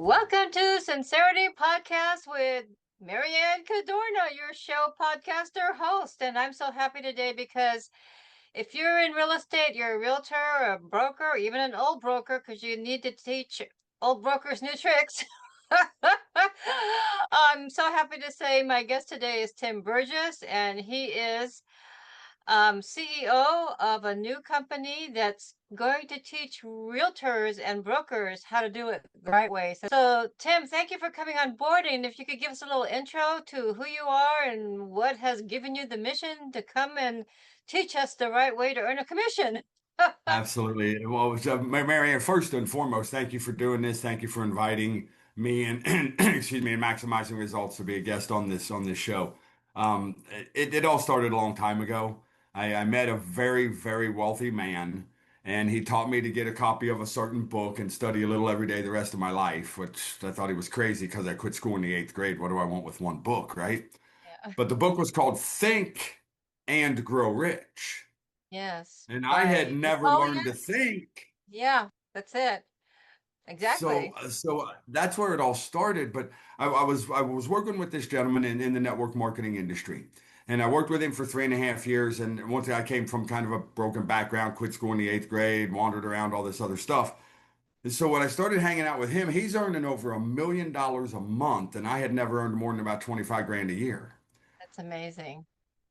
Welcome to Sincerity Podcast with Marianne Cadorna, your show podcaster host. And I'm so happy today because if you're in real estate, you're a realtor, or a broker, or even an old broker, because you need to teach old brokers new tricks. I'm so happy to say my guest today is Tim Burgess, and he is CEO of a new company that's going to teach realtors and brokers how to do it the right way. So, Tim, thank you for coming on board. And if you could give us a little intro to who you are and what has given you the mission to come and teach us the right way to earn a commission. Absolutely. Well, Marianne, first and foremost, thank you for doing this. Thank you for inviting me and excuse me, and maximizing results to be a guest on this show. It all started a long time ago. I met a very wealthy man, and he taught me to get a copy of a certain book and study a little every day the rest of my life, which I thought he was crazy because I quit school in the eighth grade. What do I want with one book, right? Yeah. But the book was called Think and Grow Rich. Yes. And I had By never learned to Napoleon. think. Yeah, that's it. So, Exactly. that's where it all started. But I was working with this gentleman in the network marketing industry, and I worked with him for 3.5 years. And once I came from kind of a broken background, quit school in the eighth grade, wandered around all this other stuff. And so when I started hanging out with him, he's earning over $1 million a month, and I had never earned more than about 25 grand a year. That's amazing.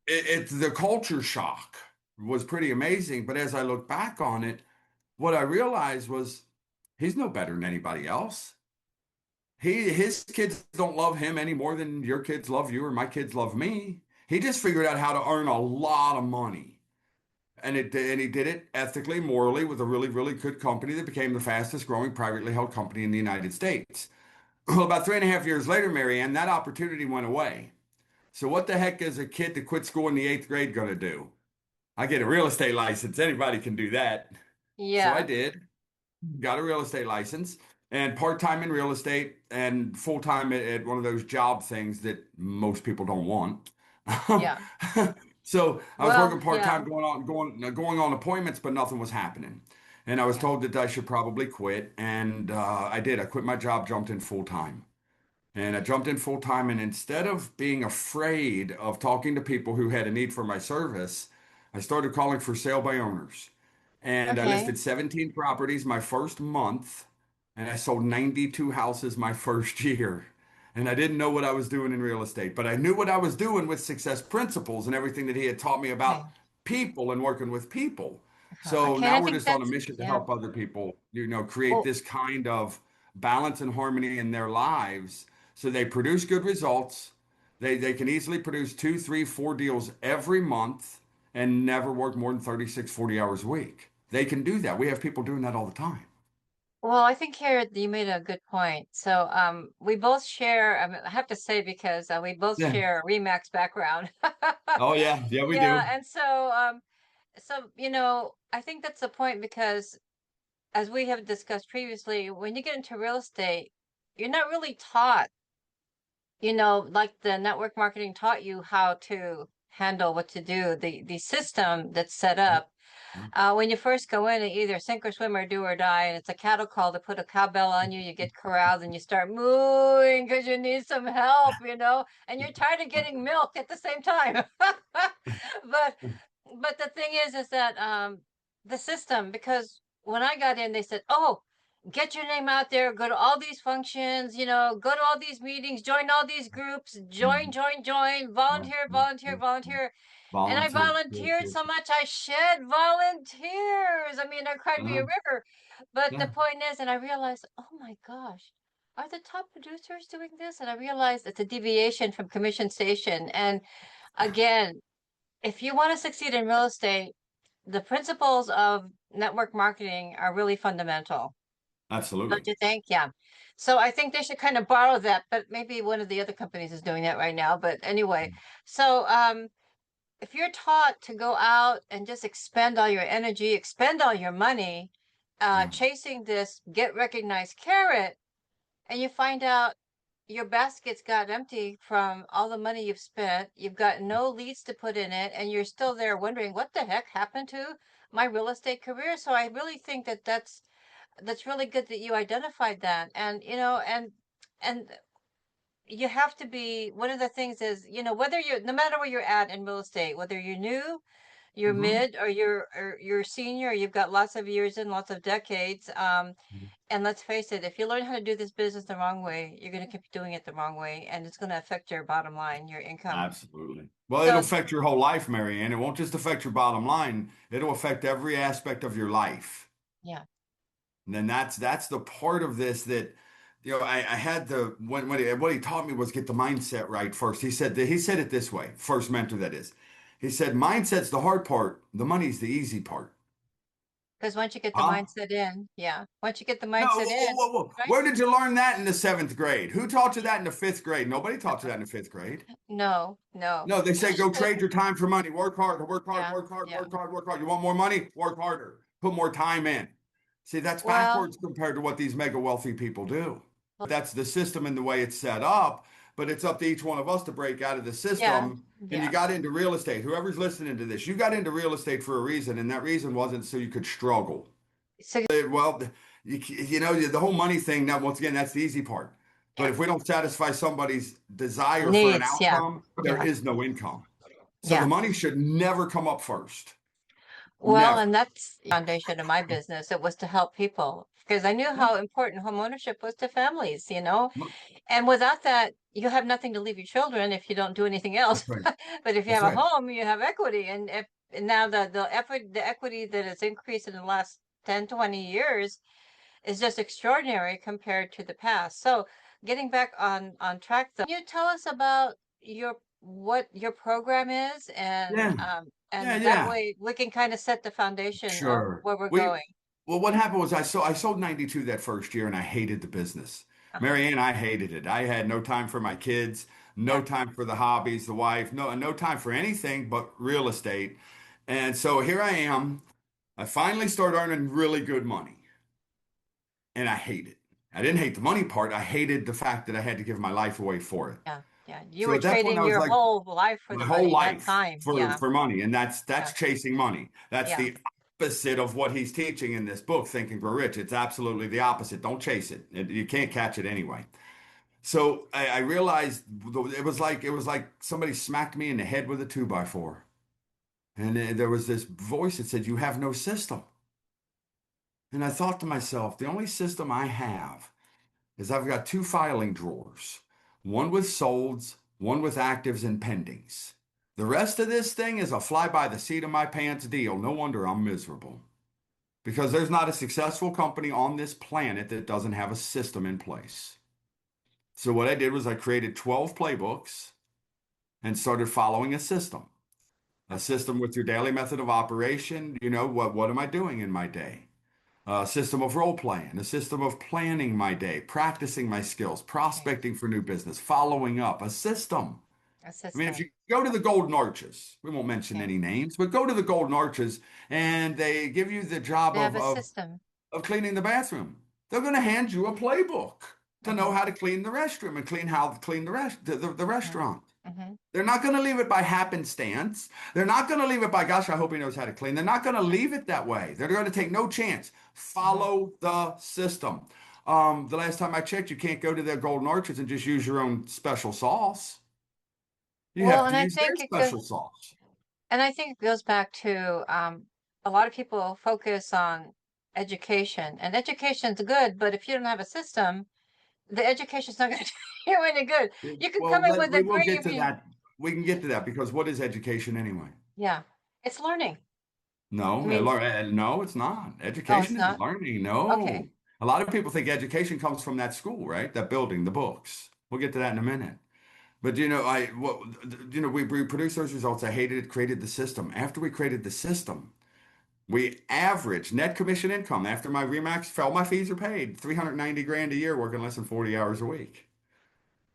It's the culture shock was pretty amazing. But as I look back on it, what I realized was he's no better than anybody else. His kids don't love him any more than your kids love you or my kids love me. He just figured out how to earn a lot of money. And he did it ethically, morally, with a really good company that became the fastest growing privately held company in the United States. Well, about 3.5 years later, Marianne, that opportunity went away. So what the heck is a kid that quit school in the eighth grade going to do? I get a real estate license. Anybody can do that. So I Yeah. did. Got a real estate license and part-time in real estate and full-time at one of those job things that most people don't want. Yeah. So I was Well, working yeah. part-time, going on appointments, but nothing was happening. And I was Yeah. told that I should probably quit, and I did. I quit my job, jumped in full-time. And I jumped in full time. And instead of being afraid of talking to people who had a need for my service, I started calling for sale by owners. And I Okay. listed 17 properties my first month, and I sold 92 houses my first year. And I didn't know what I was doing in real estate, but I knew what I was doing with success principles and everything that he had taught me Okay. about people and working with people. So Okay. And I now we're think just on a that's, mission to yeah. help other people, create Well, this kind of balance and harmony in their lives so they produce good results. They can easily produce 2, 3, 4 deals every month and never work more than 36, 40 hours a week. They can do that. We have people doing that all the time. well, I think here you made a good point. So, we both share, I have to say, because we both Yeah. share a Remax background. Oh, yeah. Yeah, we Yeah. do. And so, I think that's the point because as we have discussed previously, when you get into real estate, you're not really taught, like the network marketing taught you how to handle what to do, the system that's set Yeah. up. When you first go in, either sink or swim or do or die, and it's a cattle call to put a cowbell on you, you get corralled and you start mooing because you need some help, and you're tired of getting milk at the same time. but but the thing is that the system, because when I got in, they said, "Oh, get your name out there, go to all these functions, go to all these meetings, join all these groups, join, volunteer." And I Volunteer. volunteered so much I shed volunteers. I mean, I cried me a Uh-huh. river. But the Yeah. point is, and I realized, oh my gosh, are the top producers doing this? And I realized it's a deviation from commission station. And again, if you want to succeed in real estate, the principles of network marketing are really fundamental. Don't Absolutely. you think? Yeah. So I think they should kind of borrow that, but maybe one of the other companies is doing that right now. But anyway, so if you're taught to go out and just expend all your energy, expend all your money, Yeah. chasing this get recognized carrot, and you find out your basket's got empty from all the money you've spent, you've got no leads to put in it, and you're still there wondering what the heck happened to my real estate career. So I really think that that's that's really good that you identified that. And, you know, and you have to be, one of the things is, you know, whether you're, no matter where you're at in real estate, whether you're new, you're Mhm. mid, or you're senior, you've got lots of years in, lots of decades. And let's face it, if you learn how to do this business the wrong way, you're going to keep doing it the wrong way, and it's going to affect your bottom line, your income. Absolutely. Well, it'll So affect your whole life, Marianne. It won't just affect your bottom line. It'll affect every aspect of your life. yeah, And then that's the part of this that, you know, I had to what he taught me was get the mindset right first. He said it this way, first mentor that is. He said, mindset's the hard part, the money's the easy part. because once you get the Huh? mindset in, yeah, once you get the No, mindset in, right? where did you learn that in the seventh grade? Who taught you that in the fifth grade? Nobody taught you that in the fifth grade. No, no. No, they say go trade your time for money. Work hard, work hard, Yeah, work hard, yeah. work hard, work hard. You want more money? Work harder. Put more time in. See, that's Well, backwards compared to what these mega wealthy people do. That's the system and the way it's set up, but it's up to each one of us to break out of the yeah, system. And you yeah. got into real estate. Whoever's listening to this, you got into real estate for a reason, and that reason wasn't so you could struggle. So Well, you know, the whole money thing, now, once again, that's the easy part. But yeah, if we don't satisfy somebody's desire for an needs, yeah, outcome, there yeah, is no income. So the yeah. money should never come up first. Well, Never. and that's the foundation of my business. It was to help people because I knew Yeah, how important homeownership was to families, you know. And without that, you have nothing to leave your children if you don't do anything else. that's right. But if you That's have a right. home, you have equity. And now the equity that has increased in the last 10, 20 years is just extraordinary compared to the past. So getting back on track though, can you tell us about your what your program is, Yeah. Yeah. and that Yeah. way we can kind of set the foundation of Sure. where we're going. Well, what happened was I sold 92 that first year and I hated the business. Uh-huh. Marianne, I hated it. I had no time for my kids, no Yeah. time for the hobbies, the wife, no time for anything but real estate. And so here I am. I finally started earning really good money and I hate it. I didn't hate the money part. I hated the fact that I had to give my life away for it. Yeah. Yeah. You So were at that point, trading I was your like, whole life for my the whole money, that life time. Yeah. for money, and that's Yeah. chasing money. That's Yeah. the opposite of what he's teaching in this book, Think and Grow Rich. It's absolutely the opposite. Don't chase it. You can't catch it anyway. So I realized it was like somebody smacked me in the head with a 2x4, and there was this voice that said, "You have no system." And I thought to myself, the only system I have is I've got two filing drawers, one with solds, one with actives and pendings. The rest of this thing is a fly by the seat of my pants deal. No wonder I'm miserable because there's not a successful company on this planet that doesn't have a system in place. So what I did was I created 12 playbooks and started following a Okay. system with your daily method of operation. You know, what am I doing in my day? A system of role playing, a system of planning my day, practicing my skills, Okay. prospecting for new business, following up, a system. A I mean, if you system. go to the Golden Arches, we won't mention Okay. any names, but go to the Golden Arches and they give you the job They have a system. of cleaning the bathroom. They're going to hand you a playbook to know Mm-hmm. how to clean the restroom and how to clean the Mm-hmm. restaurant. Mm-hmm. They're not going to leave it by happenstance. They're not going to leave it by, gosh, I hope he knows how to clean. They're not going to leave it that way. They're going to take no chance. Mm-hmm. Follow the system. The last time I checked, you can't go to their Golden Arches and just use your own special sauce. You Well, have to use their special sauce. and I think it goes back to a lot of people focus on education, and education's good, but if you don't have a system, the education's not going to do you any good. You can come Well, in with a we will degree get if to you, that. We can get to that because what is education anyway? yeah, it's learning. I No, mean, no, it's not. oh, Education it's is not. learning. Okay. No. A lot of people think education comes from that school, right? That building, the books. We'll get to that in a minute. But we produced those results. I hated it, created the system. After we created the system, we averaged net commission income after my Remax, all my fees are paid, 390 grand a year working less than 40 hours a week.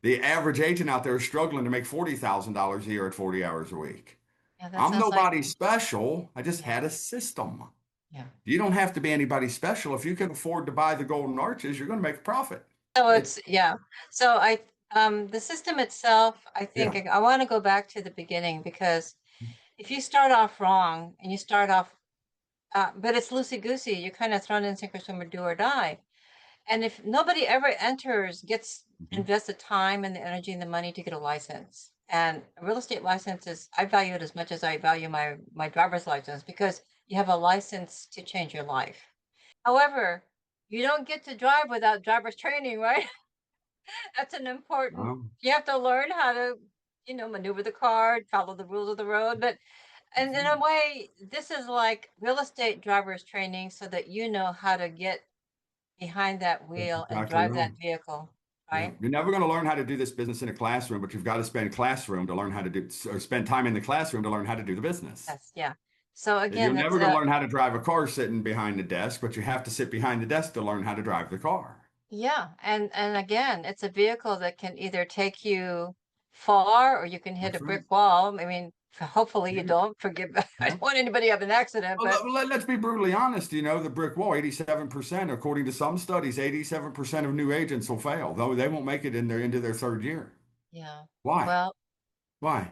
The average agent out there is struggling to make $40,000 a year at 40 hours a week. Yeah, that I'm sounds like, nobody special. I just yeah, had a system. yeah. You don't have to be anybody special. If you can afford to buy the golden arches, you're going to make a profit. So It, it's, yeah. So the system itself, I think yeah. I want to go back to the beginning because if you start off wrong and you start off but it's loosey-goosey. You're kind of thrown in sink or swim or do or die. And if nobody ever Mhm. invests the time and the energy and the money to get a license. And a real estate license is, I value it as much as I value my driver's license because you have a license to change your life. However, you don't get to drive without driver's training, right? That's an important, Well, you have to learn how to, maneuver the car, follow the rules of the road. But that's and in right. a way, this is like real estate driver's training so that you know how to get behind that That's wheel and exactly drive that right. vehicle, Yeah, right? you're never going to learn how to do this business in a classroom, but you've got to spend classroom to learn how to do, or spend time in the classroom to learn how to do the business. Yes, yeah. So You're again, never going to learn how to drive a car sitting behind the desk, but you have to sit behind the desk to learn how to drive the car. yeah, and again, it's a vehicle that can either take you far or you can hit a That's brick right. wall. I mean, hopefully you Yeah, don't forgive. I yeah. don't want anybody to have an accident, Well, but let's be brutally honest. The brick wall, 87%, according to some studies, 87% of new agents will fail, though they won't make it into their third year. yeah. Why? Well, Why?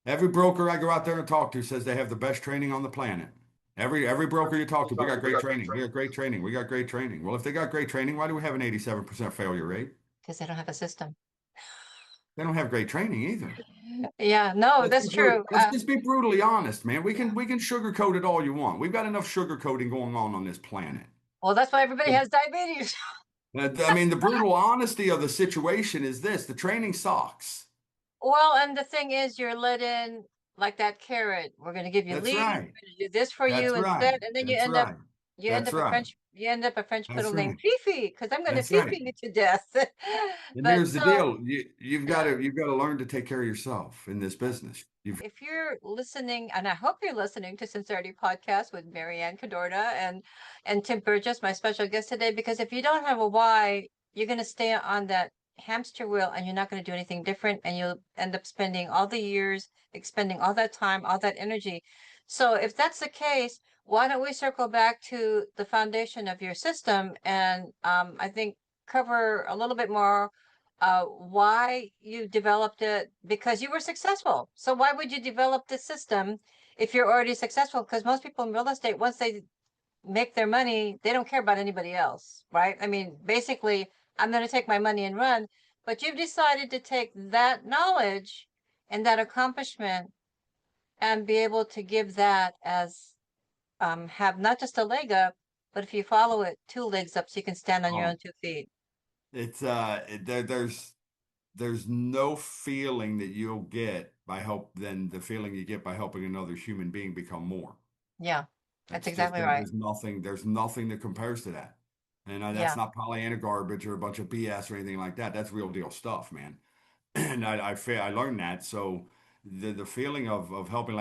Every broker I go out there and talk to says they have the best training on the planet. Every broker you talk to, we got great training. We got great training. We got great training. Well, if they got great training, why do we have an 87% failure rate? because they don't have a system. They don't have great training either. Yeah, no, that's true. Let's just be brutally honest, man. We Yeah. can we can sugarcoat it all you want. We've got enough sugarcoating going on this planet. Well, that's why everybody has diabetes. I mean, the brutal honesty of the situation is this: the training sucks. Well, and the thing is, you're let in like that carrot. We're going to give you That's leave. right. We're going to do this for you That's instead, right. and then That's right. That's right. You end up a French That's poodle named right. Fifi because I'm going to That's Fifi right. you to death. And But here's the so deal. You've got yeah, to learn to take care of yourself in this business. You've if you're listening, and I hope you're listening to Sincerity Podcast with Marianne Cadorna and Tim Burgess, my special guest today, because if you don't have a why, you're going to stay on that hamster wheel and you're not going to do anything different, and you'll end up spending all the years, expending all that time, all that energy. So if that's the case, why don't we circle back to the foundation of your system and I think cover a little bit more why you developed it because you were successful. So why would you develop the system if you're already successful? Because most people in real estate, once they make their money, they don't care about anybody else, right? I mean, basically, I'm going to take my money and run. But you've decided to take that knowledge and that accomplishment and be able to give that as have not just a leg up, but if you follow it, two legs up so you can stand on your oh, own 2 feet. it's there's no feeling that you'll get by help than the feeling you get by helping another human being become more. Yeah, that's That's just exactly right. there's nothing that compares to that. And that's Yeah. not Pollyanna garbage or a bunch of BS or anything like that. That's real deal stuff, man. And I learned that. So the feeling of helping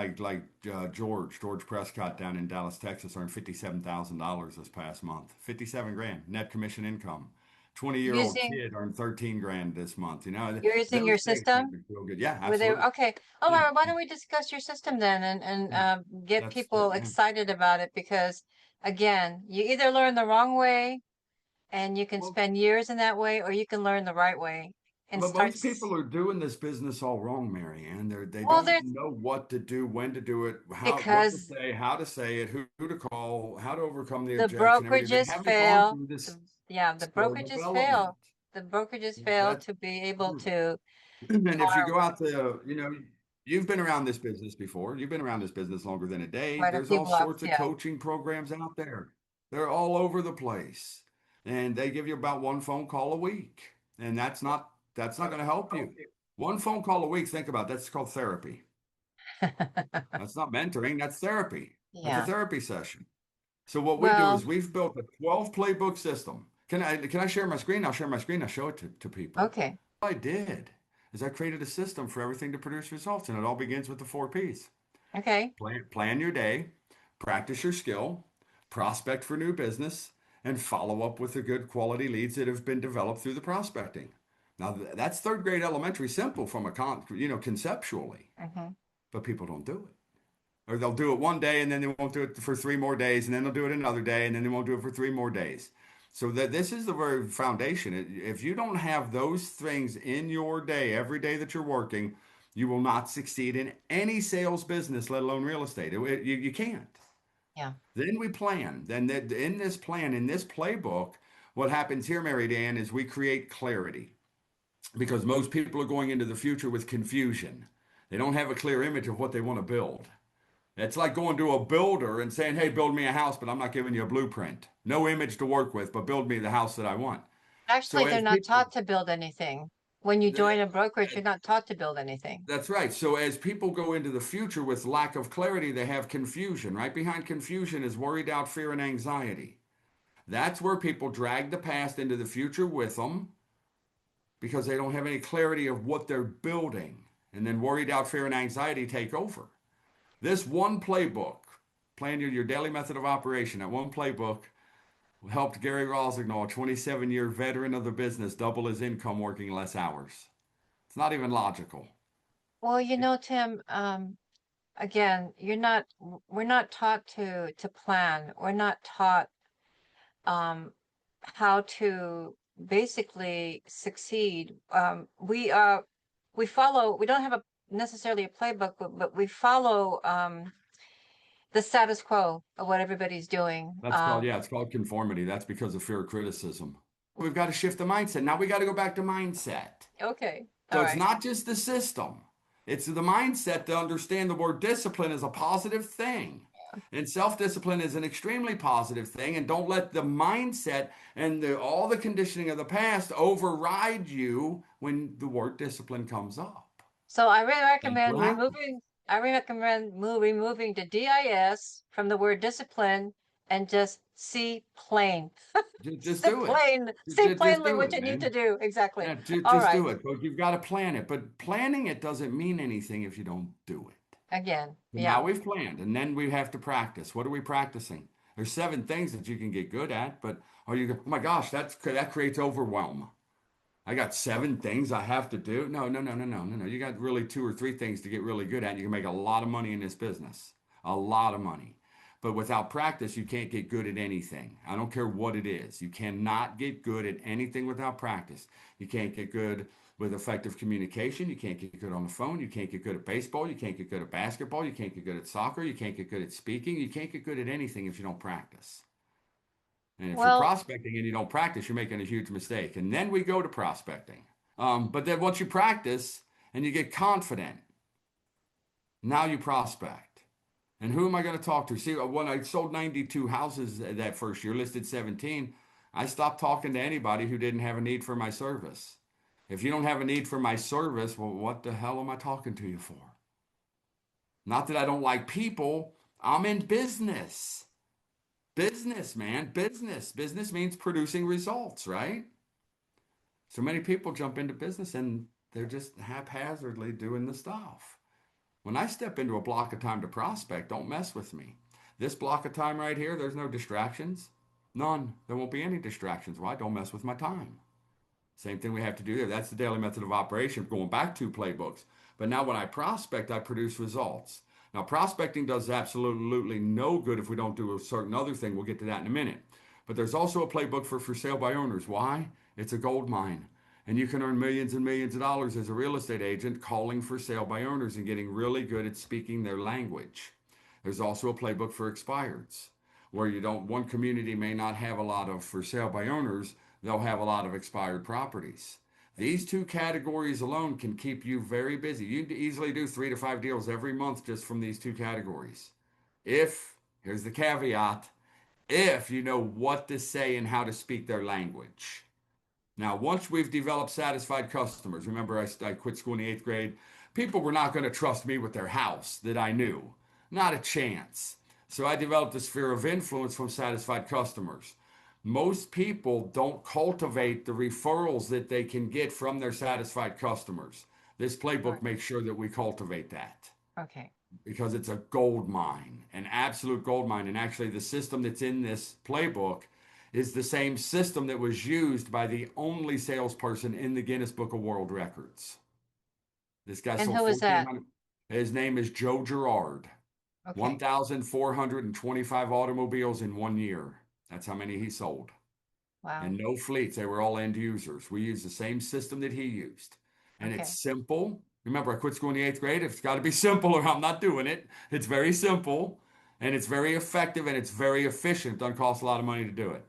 George Prescott down in Dallas, Texas earned $57,000 this past month. 57 grand net commission income. 20-year-old Using kid earned 13 grand this month. You're using your Those things make system me feel good. Yeah, where they absolutely. okay. Oh, Yeah, Laura, why don't we discuss your system then and yeah. get That's that. people Yeah. excited about it because again, you either learn the wrong way and you can Well, spend years in that way, or you can learn the right way and but start. most people are doing this business all wrong, Marianne. They Well, don't there's know what to do, when to do it, what to because say, how to say it, who to call, how to overcome the the objection, everything. They brokerages haven't gone fail. through this Yeah, the skill brokerages fail. development. The brokerages fail That's to be able true. to And if you hire go out to, you've been around this business before. You've been around this business longer than a day. quite a There's few all blocks. sorts of Yeah. coaching programs out there. They're all over the place. And they give you about one phone call a week. And that's not going to help you. One phone call a week, think about it, that's called therapy. That's not mentoring, that's therapy. That's a Yeah. therapy session. So what we do Well, is we've built a 12 playbook system. Can I share my screen? I'll share my screen. I'll show it to people. okay. What I did is I created a system for everything to produce results, and it all begins with the 4 P's. Okay. Plan your day, practice your skill, prospect for new business, and follow up with the good quality leads that have been developed through the prospecting. Now that's third grade elementary simple from conceptually, Hmm. but people don't do it. Or they'll do it one day and then they won't do it for 3 more days, and then they'll do it another day and then they won't do it for 3 more days. So that this is the very foundation. If you don't have those things in your day, every day that you're working, you will not succeed in any sales business, let alone real estate. You can't. Yeah. Then we plan. Then in this plan, in this playbook, what happens here, Mary Dan, is we create clarity because most people are going into the future with confusion. They don't have a clear image of what they want to build. It's like going to a builder and saying, hey, build me a house, but I'm not giving you a blueprint. No image to work with, but build me the house that I want. So Actually, they're as not people, taught to build anything. When you join a brokerage, you're not taught to build anything. that's right. So as people go into the future with lack of clarity, they have confusion. Right behind confusion is worry, doubt, fear, and anxiety. That's where people drag the past into the future with them because they don't have any clarity of what they're building. And then worry, doubt, fear, and anxiety take over. This one playbook, plan your daily method of operation, that one playbook helped Gary Rosignol, a 27-year veteran of the business, double his income working less hours. It's not even logical. Well, Tim, again, we're not taught to plan. We're not taught um, how to basically succeed. We don't have necessarily a playbook, but we follow the status quo of what everybody's doing. That's called, yeah, it's called conformity. That's because of fear of criticism. We've got to shift the mindset. Now we got to go back to mindset. Okay, So all it's right. not just the system, it's the mindset to understand the word discipline is a positive thing. And self-discipline is an extremely positive thing. And don't let the mindset and all the conditioning of the past override you when the word discipline comes up. So I really That's recommend what happens. removing the DIS from the word discipline and just see plain. Just do it. Say Just plainly do what it, you need to man. do. Exactly. Yeah, All just right. do it. But you've got to plan it. But planning it doesn't mean anything if you don't do it. Again. So Yeah. now we've planned, and then we have to practice. What are we practicing? There's 7 things that you can get good at, but are you? Oh my gosh, that creates overwhelm. I got 7 things I have to do. No, no, no, no, no, no, no. You got really 2 or 3 things to get really good at. You can make a lot of money in this business, a lot of money. But without practice, you can't get good at anything. I don't care what it is. You cannot get good at anything without practice. You can't get good with effective communication. You can't get good on the phone. You can't get good at baseball. You can't get good at basketball. You can't get good at soccer. You can't get good at speaking. You can't get good at anything if you don't practice. And if you're Well, prospecting and you don't practice, you're making a huge mistake. And then we go to prospecting. But then once you practice and you get confident, now you prospect. And who am I going to talk to? See, when I sold 92 houses that first year, listed 17, I stopped talking to anybody who didn't have a need for my service. If you don't have a need for my service, well, what the hell am I talking to you for? Not that I don't like people, I'm in business. Business, man, business. Business means producing results, right? So many people jump into business and they're just haphazardly doing the stuff. When I step into a block of time to prospect, don't mess with me. This block of time right here, there's no distractions. None. There won't be any distractions. Why? Don't mess with my time. Same thing we have to do there. That's the daily method of operation, going back to playbooks. But now when I prospect, I produce results. Now, prospecting does absolutely no good if we don't do a certain other thing. We'll get to that in a minute. But there's also a playbook for sale by owners. Why? It's a gold mine. And you can earn millions and millions of dollars as a real estate agent calling for sale by owners and getting really good at speaking their language. There's also a playbook for expireds, where you don't, one community may not have a lot of for sale by owners, they'll have a lot of expired properties. These 2 categories alone can keep you very busy. You can easily do 3 to 5 deals every month just from these 2 categories. If, here's the caveat, if you know what to say and how to speak their language. Now, once we've developed satisfied customers, remember I quit school in the 8th grade, people were not going to trust me with their house that I knew. Not a chance. So I developed a sphere of influence from satisfied customers. Most people don't cultivate the referrals that they can get from their satisfied customers. This playbook right. makes sure that we cultivate that Okay. because it's a gold mine, an absolute gold mine. And actually, the system that's in this playbook is the same system that was used by the only salesperson in the Guinness Book of World Records. This guy And sold who is that? 1,400. His name is Joe Girard. Okay. 1,425 automobiles in 1 year. That's how many he sold. Wow. And no fleets. They were all end users. We use the same system that he used. And Okay. it's simple. Remember, I quit school in the 8th grade. It's got to be simple or I'm not doing it. It's very simple. And it's very effective and it's very efficient. Doesn't cost a lot of money to do it.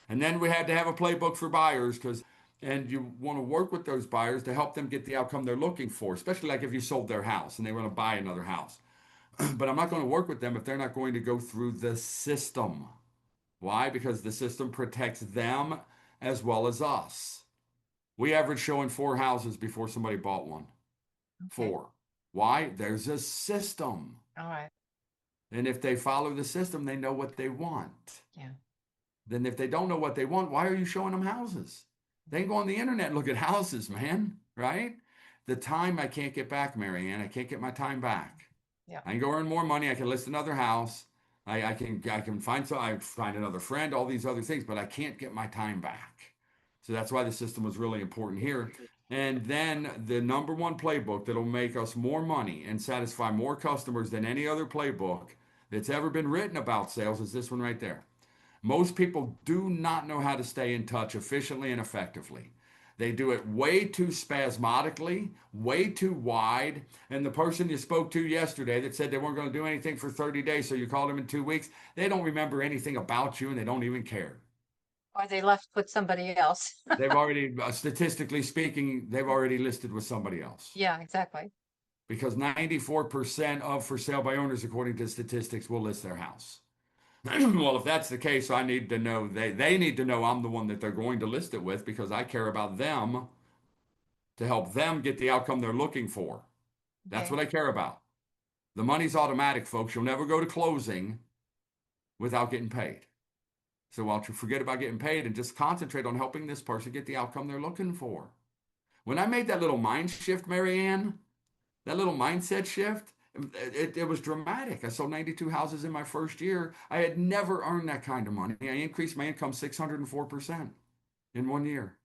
And then we had to have a playbook for buyers and you want to work with those buyers to help them get the outcome they're looking for, especially like if you sold their house and they want to buy another house. But I'm not going to work with them if they're not going to go through the system. Why? Because the system protects them as well as us. We average showing 4 houses before somebody bought one. Okay. 4. Why? There's a system. All right. And if they follow the system, they know what they want. Yeah. Then if they don't know what they want, why are you showing them houses? They can go on the internet and look at houses, man, right? The time I can't get back, Marianne. I can't get my time back. Yeah. I can go earn more money. I can list another house. I can find another friend, all these other things, but I can't get my time back. So that's why the system was really important here. And then the number one playbook that'll make us more money and satisfy more customers than any other playbook that's ever been written about sales is this one right there. Most people do not know how to stay in touch efficiently and effectively. They do it way too spasmodically, way too wide. And the person you spoke to yesterday that said they weren't going to do anything for 30 days, so you called them in 2 weeks, they don't remember anything about you and they don't even care. Or they left with somebody else. They've already, statistically speaking, they've already listed with somebody else. Yeah, exactly. Because 94% of for sale by owners, according to statistics, will list their house. Well, if that's the case, I need to know they need to know I'm the one that they're going to list it with because I care about them to help them get the outcome they're looking for. That's Okay. what I care about. The money's automatic, folks. You'll never go to closing without getting paid. So why don't you forget about getting paid and just concentrate on helping this person get the outcome they're looking for? When I made that little mind shift, Marianne, that little mindset shift, it was dramatic. I sold 92 houses in my first year. I had never earned that kind of money. I increased my income 604% in 1 year.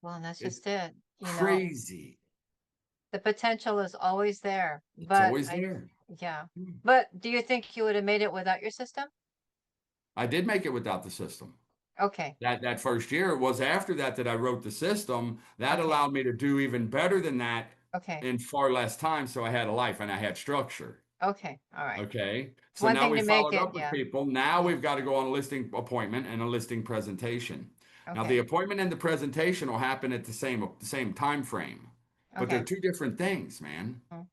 Well, and that's It's just it. crazy. The potential is always there, It's but always there. yeah. But do you think you would have made it without your system? I did make it without the system. Okay. That first year, it was after that I wrote the system. That Okay. allowed me to do even better than that Okay. in far less time. So I had a life and I had structure. Okay. All right. Okay. It's So one now thing we to make followed it. up with Yeah. people. Now Yeah. we've got to go on a listing appointment and a listing presentation. Now the Okay. appointment and the presentation will happen at the same time frame, but they're Okay. two different things, man. Mm.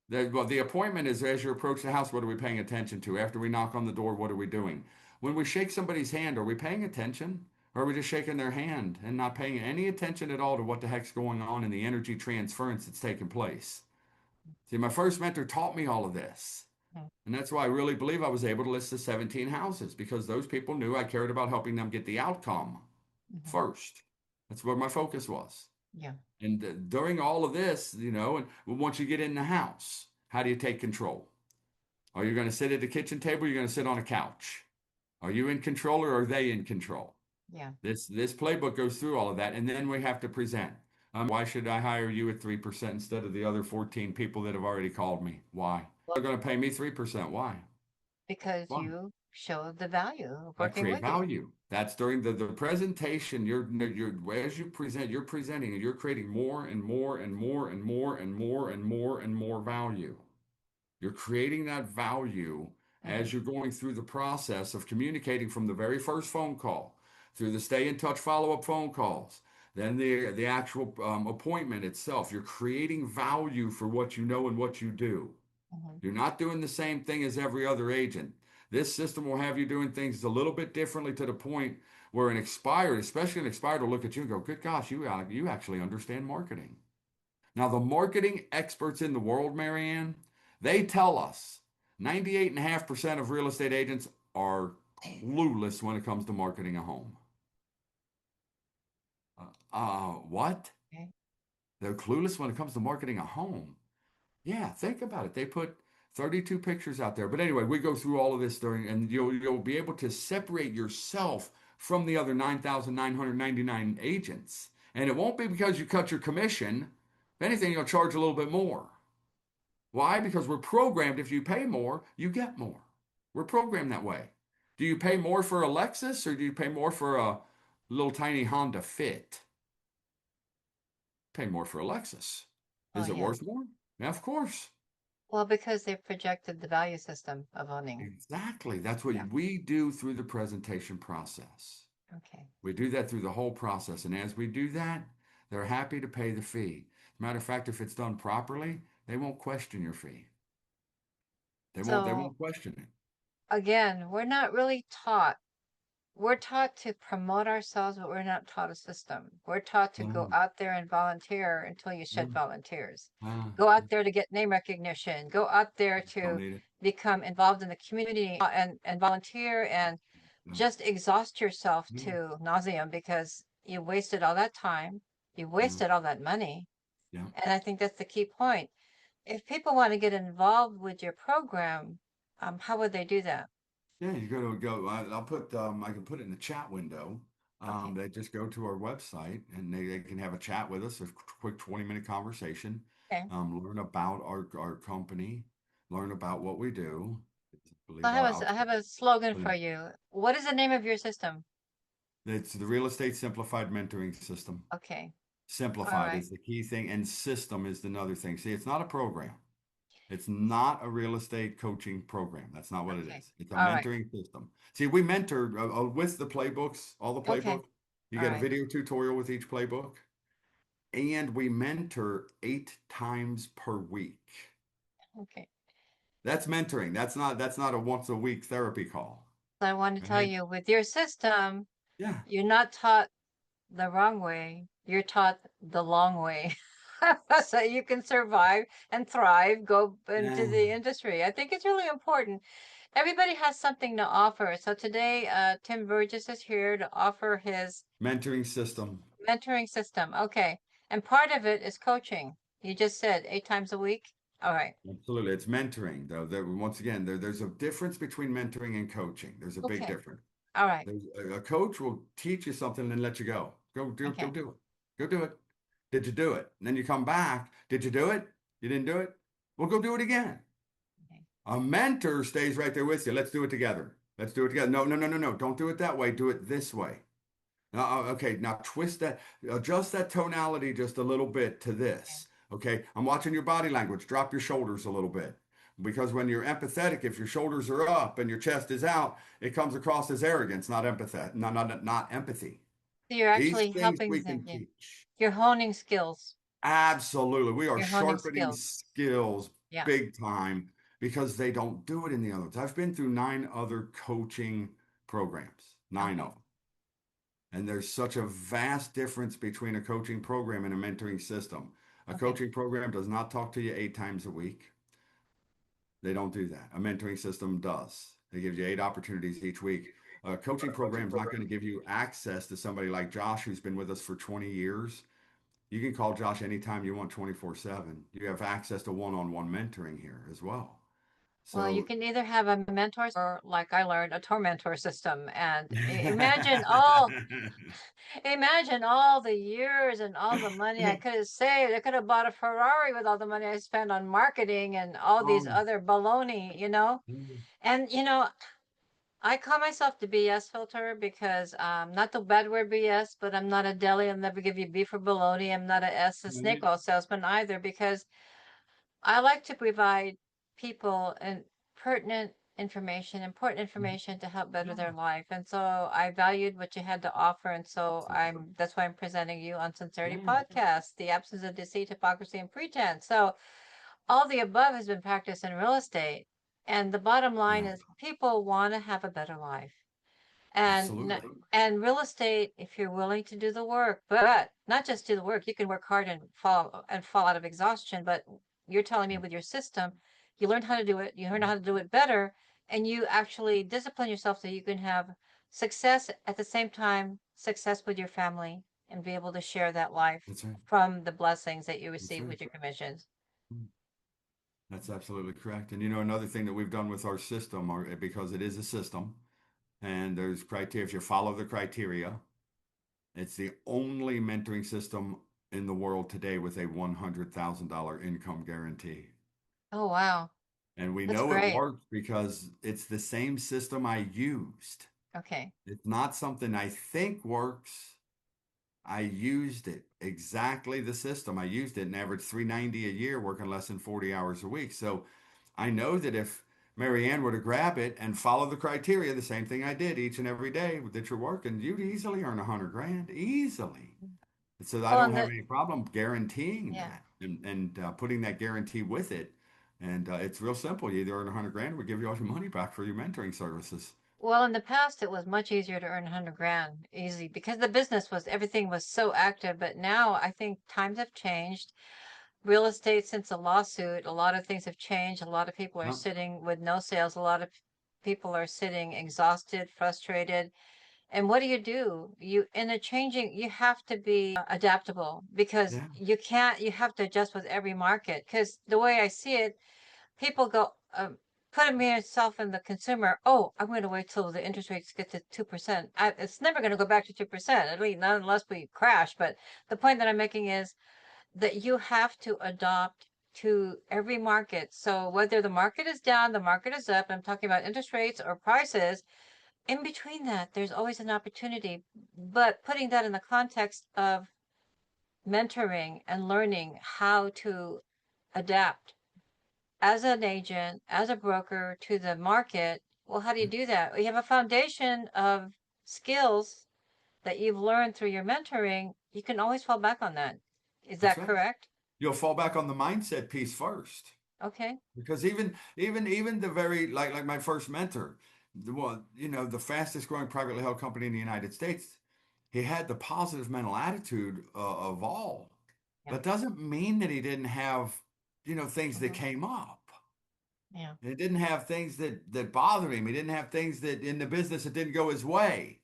The appointment is as you approach the house, what are we paying attention to? After we knock on the door, what are we doing? When we shake somebody's hand, are we paying attention? Or are we just shaking their hand and not paying any attention at all to what the heck's going on in the energy transference that's taking place? See, my first mentor taught me all of this. Mm. And that's why I really believe I was able to list the 17 houses because those people knew I cared about helping them get the outcome Mhm. first. That's where my focus was. Yeah. And during all of this, and once you get in the house, how do you take control? Are you going to sit at the kitchen table? Or are you going to sit on a couch? Are you in control or are they in control? Yeah. This playbook goes through all of that, and then we have to present. Why should I hire you at 3% instead of the other 14 people that have already called me? Why? They're going to pay me 3%. Why? Because Why? you show the value of I working create with you. value. That's during the presentation. You're as you present, you're presenting and you're creating more and more and more and more and more and more and more value. You're creating that value Mhm. as you're going through the process of communicating from the very first phone call through the stay in touch follow-up phone calls, then the actual appointment itself. You're creating value for what you know and what you do. Mhm. You're not doing the same thing as every other agent. This system will have you doing things a little bit differently to the point where an expired, especially an expired, will look at you and go, good gosh, you actually understand marketing. Now, the marketing experts in the world, Marianne, they tell us 98.5% of real estate agents are clueless when it comes to marketing a home. What? Okay. They're clueless when it comes to marketing a home. Yeah, think about it. They put 32 pictures out there. But anyway, we go through all of this during, and you'll be able to separate yourself from the other 9,999 agents. And it won't be because you cut your commission. If anything, you'll charge a little bit more. Why? Because we're programmed if you pay more, you get more. We're programmed that way. Do you pay more for a Lexus or do you pay more for a little tiny Honda Fit? Pay more for a Lexus. Oh Is it yeah. worth more? Yeah, of course. Well, because they've projected the value system of owning. Exactly. That's what Yeah. we do through the presentation process. Okay. We do that through the whole process. And as we do that, they're happy to pay the fee. Matter of fact, if it's done properly, they won't question your fee. They So won't question it. again, we're not really taught. We're taught to promote ourselves, but we're not taught a system. We're taught to go Um, out there and volunteer until you shed um, volunteers. uh, Go out there to get name recognition. Go out there don't to need it. become involved in the community and volunteer and No, just exhaust yourself no, to nauseum because you wasted all that time, you no, wasted all that money. yeah. And I think that's the key point. If people want to get involved with your program, how would they do that? Yeah, you go. I'll put I can put it in the chat window. Okay. They just go to our website and they can have a chat with us, a quick 20-minute conversation, Okay. learn about our company, learn about what we do. I So believe I'll I have a slogan put for it. you. What is the name of your system? It's the Real Estate Simplified Mentoring System. Okay. All Simplified right. is the key thing, and system is another thing. See, it's not a program. It's not a real estate coaching program. That's not what it Okay. is. It's a All right. mentoring system. See, we mentor with the playbooks, all the Okay. playbook. You All get a right. video tutorial with each playbook, and we mentor 8 times per week. Okay. That's mentoring. That's not a once a week therapy call. So I want to tell Right? you, with your system, Yeah. you're not taught the wrong way. You're taught the long way. So you can survive and thrive, go into Yeah. the industry. I think it's really important. Everybody has something to offer. So today, Tim Burgess is here to offer his Mentoring system. mentoring system. Okay. And part of it is coaching. You just said 8 times a week. All right. Absolutely. It's mentoring, though. Once again, there's a difference between mentoring and coaching. There's a big Okay. difference. All right. There's a coach will teach you something and then let you go. Go Okay. do it. Go do it. Did you do it? And then you come back. Did you do it? You didn't do it? Well, go do it again. Okay. A mentor stays right there with you. Let's do it together. Let's do it together. No, no, no, no, no. Don't do it that way. Do it this way. Okay, now twist that, adjust that tonality just a little bit to Okay. this. Okay, I'm watching your body language. Drop your shoulders a little bit. Because when you're empathetic, if your shoulders are up and your chest is out, it comes across as arrogance, not empathy. Not empathy. So you're These actually things helping we them. can Yeah. teach. You're honing skills. Absolutely. We are You're honing sharpening skills. skills Yeah. big time because they don't do it in the others. I've been through 9 other coaching programs, 9 Okay. of them. And there's such a vast difference between a coaching program and a mentoring system. A Okay. coaching program does not talk to you 8 times a week. They don't do that. A mentoring system does. They give you 8 opportunities each week. A coaching program is not going to give you access to somebody like Josh, who's been with us for 20 years. You can call Josh anytime you want 24/7. You have access to one-on-one mentoring here as well. Well, you So can either have a mentor or, like I learned, a tormentor system. And imagine all the years and all the money I could have saved. I could have bought a Ferrari with all the money I spent on marketing and all these um, other baloney, you know? And, I call myself the BS filter because not the bad word BS, but I'm not a deli. I'll never give you beef or bologna. I'm not a snake oil salesman either because I like to provide people and pertinent information, important information to help better their life. And so I valued what you had to offer. And so that's why I'm presenting you on Sincerity yeah, Podcast, the absence of deceit, hypocrisy, and pretense. So all the above has been practiced in real estate. And the bottom line yeah, is people want to have a better life. And absolutely. and real estate, if you're willing to do the work, but not just do the work, you can work hard and fall out of exhaustion. But you're telling me with your system, you learned how to do it, you learned how to do it better, and you actually discipline yourself so you can have success at the same time, success with your family, and be able to share that life That's right. from the blessings that you That's receive right. with your commissions. That's absolutely correct. And another thing that we've done with our system, because it is a system, and there's criteria. If you follow the criteria, it's the only mentoring system in the world today with a $100,000 income guarantee. Oh, wow. And we That's know it great. works because it's the same system I used. Okay. It's not something I think works. I used it exactly the system. I used it and averaged 390 a year, working less than 40 hours a week. So I know that if Marianne were to grab it and follow the criteria, the same thing I did each and every day that you're working, you'd easily earn 100 grand, easily. So I Well, don't and have the any problem guaranteeing yeah. that and putting that guarantee with it. And it's real simple. You either earn 100 grand, or we give you all your money back for your mentoring services. Well, in the past, it was much easier to earn 100 grand easy because the business was everything was so active. But now I think times have changed. Real estate, since the lawsuit, a lot of things have changed. A lot of people are Huh? sitting with no sales. A lot of people are sitting exhausted, frustrated. And what do? You, in a changing, you have to be adaptable because Yeah, you have to adjust with every market. Because the way I see it, people go, putting yourself in the consumer, oh, I'm going to wait till the interest rates get to 2%. It's never going to go back to 2%, at least not unless we crash. But the point that I'm making is that you have to adopt to every market. So whether the market is down, the market is up, I'm talking about interest rates or prices, in between that, there's always an opportunity. But putting that in the context of mentoring and learning how to adapt as an agent, as a broker to the market, well, how do you do that? You have a foundation of skills that you've learned through your mentoring. You can always fall back on that. Is that's that right. correct? You'll fall back on the mindset piece first. Okay. Because even the very like my first mentor, the one, the fastest growing privately held company in the United States, he had the positive mental attitude of all. Yeah. That doesn't mean that he didn't have, things that Hmm. came up. Yeah. He didn't have things that bothered him. He didn't have things that in the business that didn't go his way.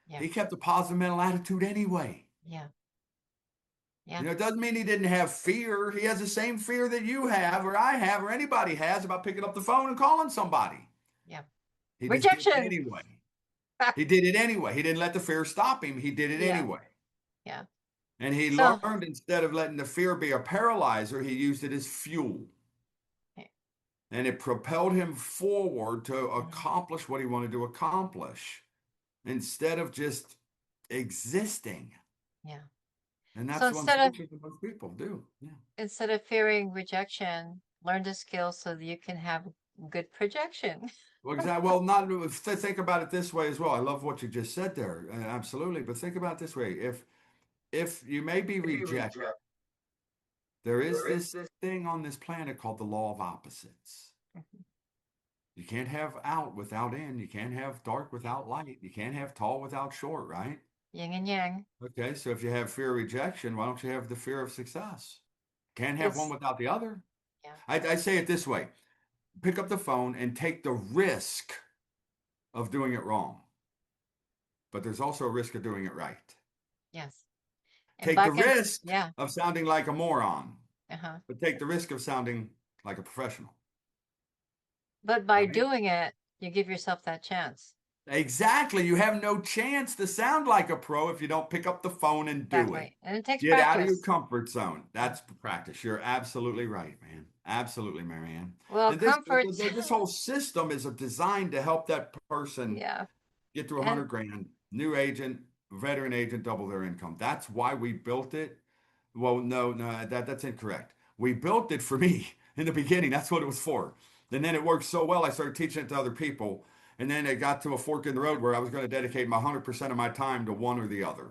Yeah. He kept a positive mental attitude anyway. Yeah. Yeah. It doesn't mean he didn't have fear. He has the same fear that you have, or I have, or anybody has about picking up the phone and calling somebody. Yeah. He just did it Rejection. anyway. He did it anyway. He didn't let the fear stop him. He did it Yeah. anyway. Yeah. And he So, learned, instead of letting the fear be a paralyzer, he used it as fuel. okay. And it propelled him forward to Mhm. accomplish what he wanted to accomplish instead of just existing. Yeah. And So that's what unfortunately most people do. Yeah. instead of fearing rejection, learn the skills so that you can have good projection. Well, exactly. Well, not think about it this way as well. I love what you just said there. Absolutely. But think about it this way. If you may be rejected, there is this thing on this planet called the law of opposites. Mhm. You can't have out without in. You can't have dark Yeah. without light. You can't have tall without short, right? Yin and yang. Okay, so if you have fear of rejection, why don't you have the fear of success? Can't have one It's, without the other. yeah. I say it this way: pick up the phone and take the risk of doing it wrong. But there's also a risk of doing it right. Yes. And Take the back in, risk yeah. of sounding like a moron, Uh-huh. but take the risk of sounding like a professional, But by right? doing it, you give yourself that chance. Exactly. You have no chance to sound like a pro if you don't pick up the phone and do it. Exactly. And it takes Get out of your practice. comfort zone. Yeah. That's practice. You're absolutely right, man. Absolutely, Marianne. Well, And this comfort. this whole system is designed to help that person Yeah. get to And 100 grand. New agent, veteran agent, double their income. That's why we built it. Well, no, that's incorrect. We built it for me in the beginning. That's what it was for. And then it worked so well, I started teaching it to other people. And then it got to a fork in the road where I was going to dedicate my 100% of my time to one or the other,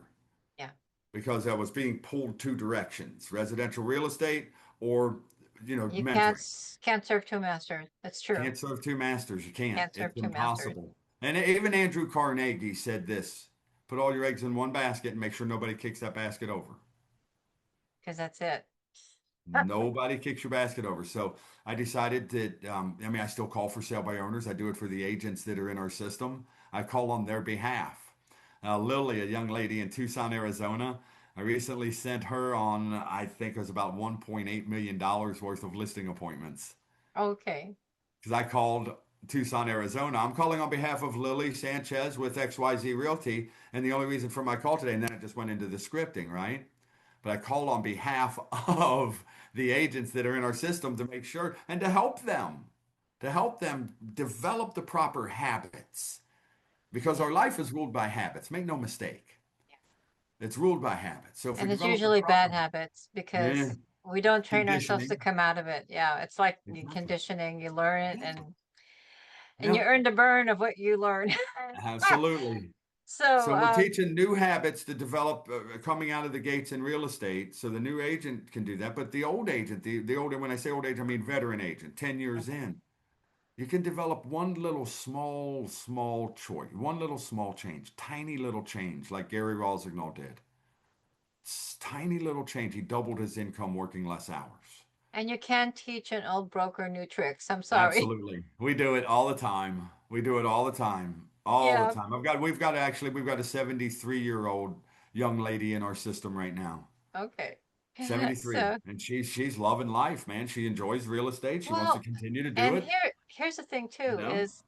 yeah, because I was being pulled two directions: residential real estate or, you mentoring. can't serve two masters. That's true. Can't serve two masters. You can't. Can't serve It's two masters impossible. And even Andrew Carnegie said this: put all your eggs in one basket and make sure nobody kicks that basket over. because that's it. Nobody kicks your basket over. So I decided that, I still call for sale by owners. I do it for the agents that are in our system. I call on their behalf. Lily, a young lady in Tucson, Arizona, I recently sent her on, I think it was about $1.8 million worth of listing appointments. Okay. Because I called Tucson, Arizona. I'm calling on behalf of Lily Sanchez with XYZ Realty. And the only reason for my call today, and then it just went into the scripting, right? But I call on behalf of the agents that are in our system to make sure and to help them develop the proper habits, because Yeah. our life is ruled by habits. Make no mistake. It's ruled by habits. So if we And it's develop the usually bad proper, habits yeah, because We don't train ourselves to Conditioning. come out of it. Yeah, it's like Exactly. conditioning. You learn it, Yeah. and you Yeah. earn the burn of what you learn. Absolutely. So, So we're teaching new habits to develop coming out of the gates in real estate. So the new agent can do that. But the old agent, the older, when I say old agent, I mean veteran agent, 10 years in, you can develop one little small choice, one little small change, tiny little change, like Gary Rossignol did. Tiny little change. He doubled his income working less hours. and you can't teach an old broker new tricks. I'm sorry. Absolutely. We do it all the time. We do it all the time. All the Yeah. time. We've got a 73-year-old young lady in our system right now. Okay. 73. So, And she's loving life, man. She enjoys real estate. She wants to well, continue to do and it, here's the thing you too know? is,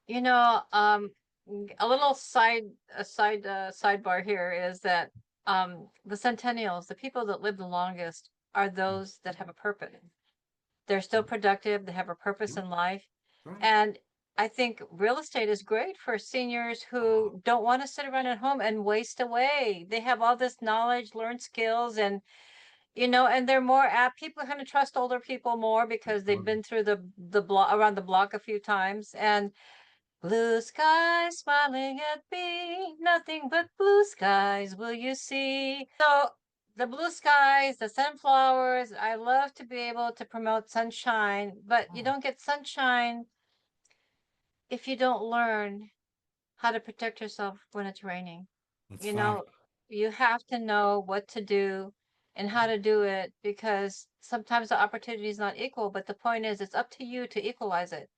you know, a little sidebar here is that the centennials, the people that live the longest, are those that have a purpose. They're still productive, they have a purpose Yeah, in life. right. And I think real estate is great for seniors Oh, who don't want to sit around at home and waste away. They have all this knowledge, learn skills, and and they're more apt. People kind of trust older people more because they've absolutely. been through the block around the block a few times. And blue skies smiling at me, nothing but blue skies will you see. So the blue skies, the sunflowers, I love to be able to promote sunshine, but you Oh, don't get sunshine if you don't learn how to protect yourself when it's raining. that's You fact. know, you have to know what to do and how to do it because sometimes the opportunity is not equal, but the point is it's up to you to equalize it.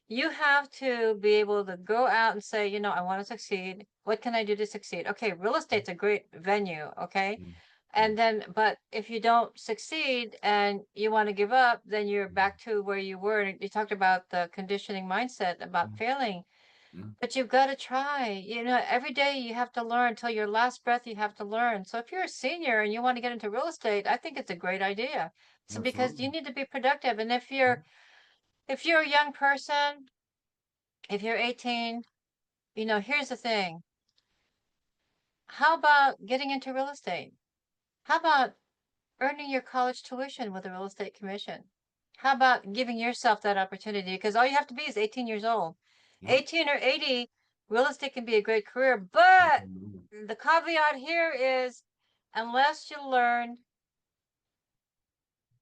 You have to be able to go out and say, I want to succeed. What can I do to succeed? Okay, real estate's a great venue, okay? Mm, mm, And then, but if you don't succeed and you want to give up, then you're mm, back to where you were. And you talked about the conditioning mindset about mm, failing, mm. but you've got to try. Every day you have to learn till your last breath, you have to learn. So if you're a senior and you want to get into real estate, I think it's a great idea. So because Absolutely. you need to be productive. And if Yeah. you're a young person, if you're 18, here's the thing. How about getting into real estate? How about earning your college tuition with a real estate commission? How about giving yourself that opportunity? Because all you have to be is 18 years old. Yeah. 18 or 80, real estate can be a great career. But Absolutely. the caveat here is unless you learn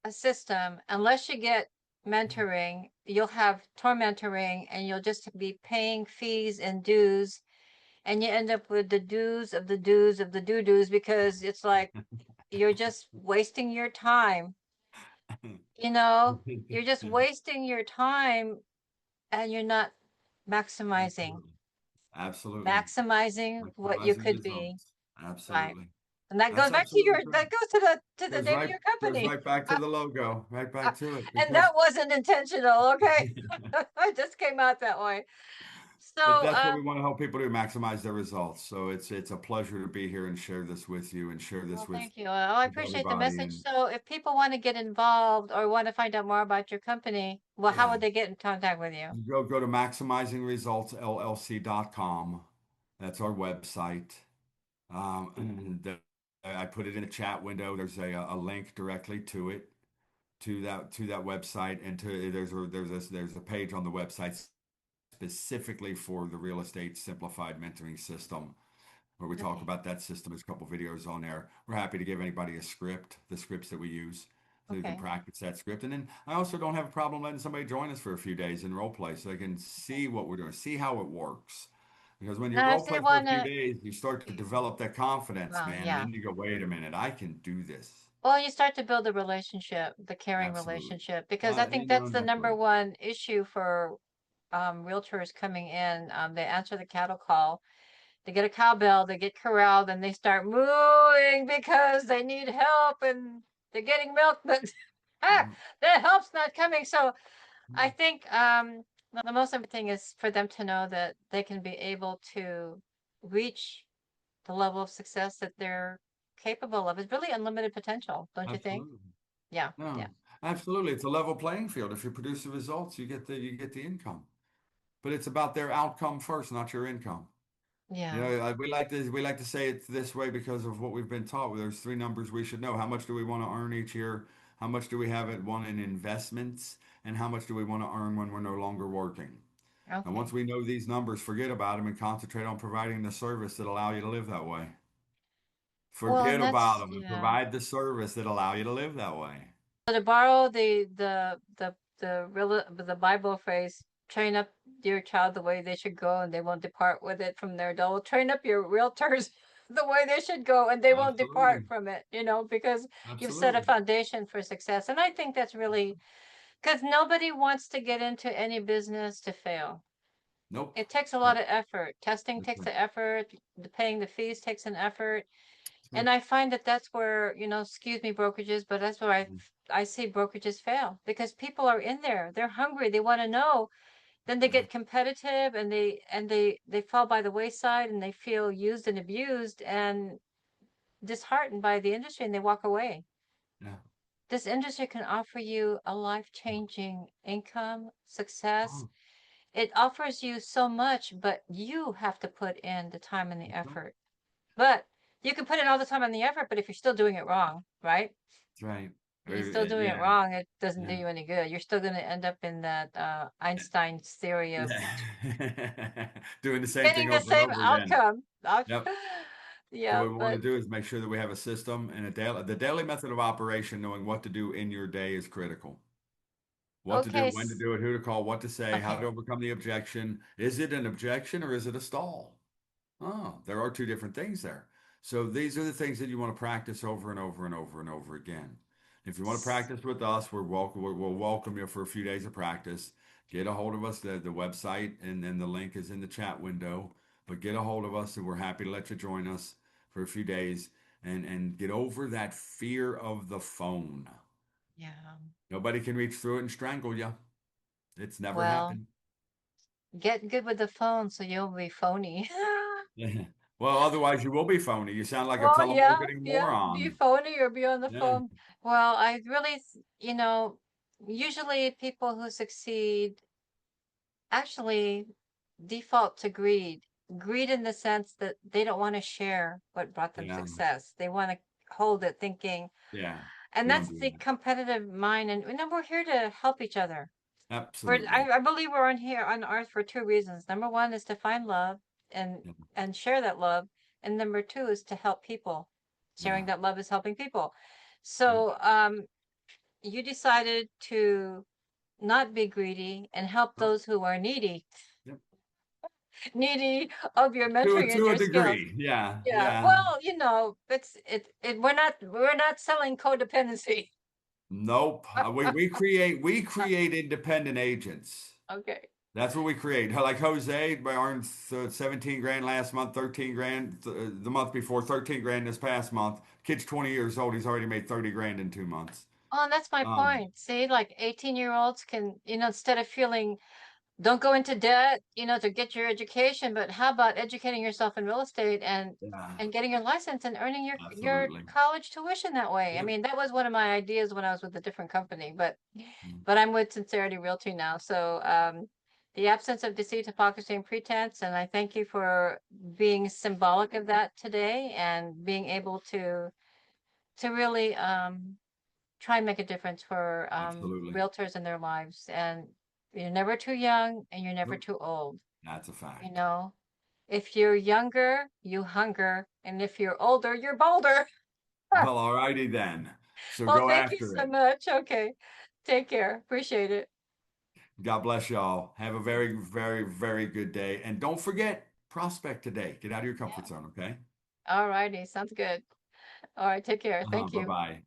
a system, unless you get mentoring, you'll have tormentoring and you'll just be paying fees and dues. And you end up with the dues of the dues of the doo-doos because it's like you're just wasting your time. You know, you're just wasting your time and you're not maximizing, Absolutely. Absolutely. maximizing what you Maximizing could be. results. Right. Absolutely. And that goes That's back to absolutely true. that goes to the Goes name of right your goes company. right back to the logo, right Uh, back to it and because that wasn't intentional, okay? I just came out that way. but So, that's what we want to help people do, maximize their results. So it's a pleasure to be here and share this with you and share this well, with thank you. I appreciate the everybody. message. And So, if people want to get involved or want to find out more about your company, well, how yeah, would they get in contact with you? you go to maximizingresultsllc.com. That's our website. I put it in the chat window. There's a link directly to it, to that website, and there's a page on the website specifically for the real estate simplified mentoring system where we talk Okay. about that system. There's a couple videos on there. We're happy to give anybody a script, the scripts that we use, so you can Okay. practice that script. And then I also don't have a problem letting somebody join us for a few days in role play so they can Okay. see what we're doing, see how it works. Because when you Now, role if they play for a want few to, days, you start to develop that confidence, well, man. And yeah. then you go, wait a minute, I can do this. Well, you start to build a relationship, the caring Absolutely. relationship, because I think And you that's learn the how to number grow. one issue for realtors coming in. They answer the cattle call, they get a cowbell, they get corralled, and they start mooing because they need help and they're getting milk, but Yeah. the help's not coming. So I Yeah. think the most important thing is for them to know that they can be able to reach the level of success that they're capable of. It's really unlimited potential, don't you think? Absolutely. Yeah, yeah. No, absolutely. It's a level playing field. If you produce the results, you get the income. But it's about their outcome first, not your income. You Yeah. know, we like to say it this way because of what we've been taught. There's three numbers we should know. How much do we want to earn each year? How much do we have at one in investments? And how much do we want to earn when we're no longer working? And once Okay. we know these numbers, forget about them and concentrate on providing the service that allow you to live that way. Well, Forget and about that's them and yeah. provide the service that allow you to live that way. So to borrow the Bible phrase, train up your child the way they should go, and they won't depart with it from their adult. Train up your realtors the way they should go, and they won't depart Absolutely. from it. Because you've set a Absolutely. foundation for success. And I think that's really because nobody wants to get into any business to fail. Nope. It takes a lot Nope. of effort. Testing That's takes right. the effort. Paying the fees takes an effort. That's And right. I find that that's where, excuse me, brokerages, but that's where I see brokerages fail because people are in there. They're hungry. They want to know. Then they Yeah. get competitive and they fall by the wayside and they feel used and abused and disheartened by the industry and they walk away. Yeah. This industry can offer you a life-changing income, success. Oh, It offers you so much, but you have to put in the time and the that's right. effort. But you can put in all the time and the effort, but if you're still doing it wrong, right? That's right. If you're still doing it Yeah. wrong, it doesn't do Yeah. you any good. You're still going to end up in that Einstein's theory of Yeah. Doing the same getting thing the over and same over again. outcome. Yep. So Yeah, what we want to but do is make sure that we have a system and the daily method of operation, knowing what to do in your day is critical. What to do, okay, when to do it, who to call, what to say, how to okay. overcome the objection. Is it an objection or is it a stall? Oh, there are two different things there. So these are the things that you want to practice over and over and over and over again. If you want to practice with us, we'll welcome you for a few days of practice. Get a hold of us. The website and then the link is in the chat window. But get a hold of us and we're happy to let you join us for a few days and get over that fear of the phone. Yeah. Nobody can reach through it and strangle you. It's never Well, happened. get good with the phone so you'll be phony. Well, otherwise you will be phony. You sound like a Well, yeah, telemarketing yeah, be moron. phony or be on the Yeah, phone. Well, I really, usually people who succeed actually default to greed. Greed in the sense that they don't want to share what brought them yeah, success. They want to hold it thinking, yeah. and We don't that's do the that. competitive mind. And then we're here to help each other. Absolutely. I believe we're on here on earth for two reasons. Number one is to find love and Yeah, and share that love. And number two is to help people. yeah, Sharing that love is helping people. yeah. So you decided to not be greedy and help Oh, those who are needy, yeah. needy of your To mentoring and to a your skills. degree. Yeah, Yeah. yeah. Well, we're not selling codependency. Nope. We create independent agents. Okay. That's what we create. Like Jose earned 17 grand last month, 13 grand the month before, 13 grand this past month. Kid's 20 years old. He's already made 30 grand in 2 months. Oh, and that's my Um, point. See, like 18-year-olds can, instead of feeling don't go into debt, to get your education, but how about educating yourself in real estate and yeah, getting your license and earning your absolutely. college tuition that way? I Yep. mean, that was one of my ideas when I was with a different company, but Mm, I'm with Sincerity Realty now. So, the absence of deceit, hypocrisy, and pretense, and I thank you for being symbolic of that today and being able to really try and make a difference for absolutely. realtors in their lives. And you're never too young and you're never Nope. too old. That's a You fact. know, if you're younger, you hunger. And if you're older, you're bolder. Well, all righty then. So Well, go thank you after so it. much. Okay. Take care. Appreciate it. God bless y'all. Have a Yeah. very, very, very good day. And don't forget, prospect today. Get out of your Yeah. comfort zone, okay? All righty. Sounds good. All right. Take care. Thank Bye you. bye.